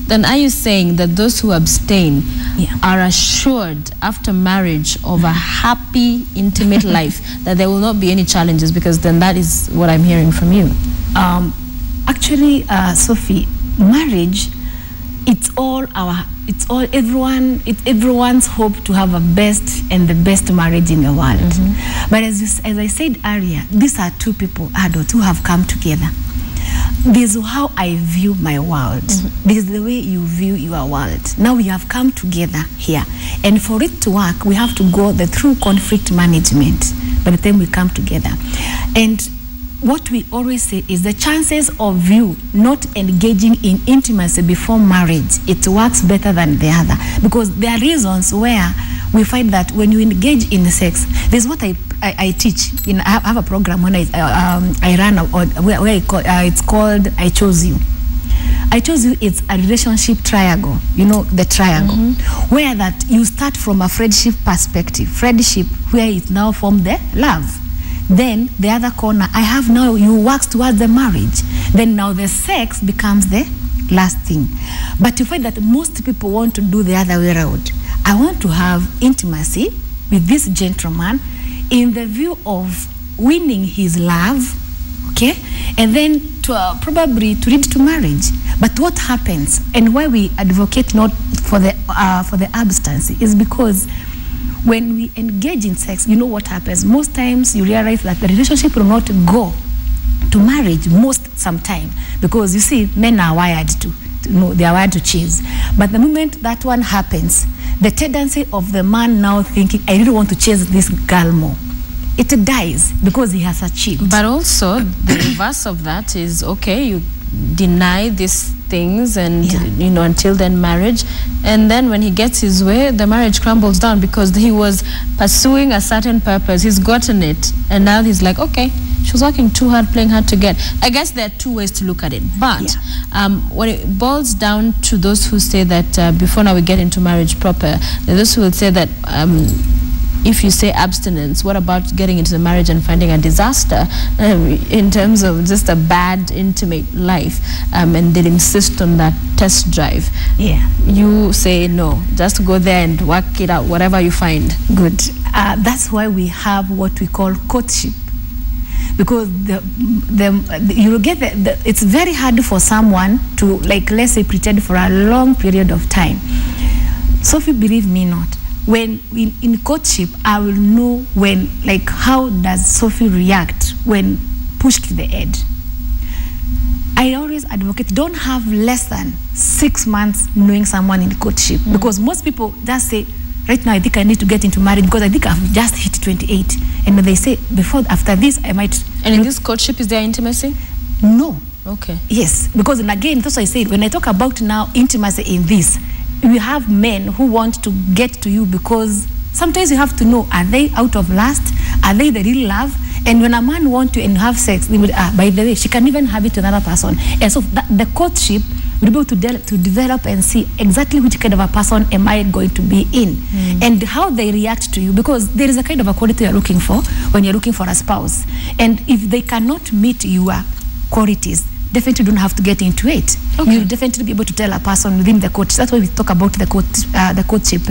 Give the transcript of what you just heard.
Then are you saying that those who abstain are assured after marriage of a happy, intimate life, that there will not be any challenges? Because then that is what I'm hearing from you. Actually, Sophie, marriage, it's everyone's hope to have a best and the best marriage in the world. But as I said earlier, these are two people, adults, who have come together. This is how I view my world. This is the way you view your world. Now we have come together here. And for it to work, we have to go through conflict management by the time we come together. And what we always say is the chances of you not engaging in intimacy before marriage, it works better than the other. Because there are reasons where we find that when you engage in sex, this is what I teach. I have a program when I run, where it's called I Chose You. I Chose You, it's a relationship triangle, you know, the triangle, where that you start from a friendship perspective, friendship where it now forms the love. Then the other corner, I have now, you work towards the marriage. Then now the sex becomes the last thing. But you find that most people want to do the other way around. I want to have intimacy with this gentleman in the view of winning his love, okay? And then to probably to lead to marriage. But what happens, and why we advocate not for the abstinence, is because when we engage in sex, you know what happens? Most times you realize that the relationship will not go to marriage sometimes, because you see, men are wired they are wired to chase. But the moment that one happens, the tendency of the man now thinking, I really want to chase this girl more, it dies because he has achieved. But also the reverse of that is, okay, you deny these things and you know, until then marriage, and then when he gets his way, the marriage crumbles down because he was pursuing a certain purpose, he's gotten it, and now he's like, okay, she was working too hard, playing hard to get. I guess there are two ways to look at it, but when it boils down to those who say that before now we get into marriage proper, there are those who will say that if you say abstinence, what about getting into the marriage and finding a disaster in terms of just a bad intimate life, and they'll insist on that test drive. You say no, just go there and work it out, whatever you find. Good. That's why we have what we call courtship, because you get it's very hard for someone to, like, let's say, pretend for a long period of time. Sophie, believe me not, when in courtship, I will know when, like, how does Sophie react when pushed to the edge. I always advocate, don't have less than 6 months knowing someone in courtship, because most people just say, right now I think I need to get into marriage because I think I've just hit 28. And when they say, after this, I might... And in this courtship, is there intimacy? No. Okay. Yes, because, and again, that's what I said, when I talk about now intimacy in this, we have men who want to get to you because sometimes you have to know, are they out of lust? Are they the real love? And when a man wants to and have sex, they would, by the way, she can even have it to another person. And so the courtship will be able to develop and see exactly which kind of a person am I going to be in, and how they react to you, because there is a kind of a quality you're looking for when you're looking for a spouse. And if they cannot meet your qualities, definitely don't have to get into it. You'll definitely be able to tell a person within the courtship. That's why we talk about the courtship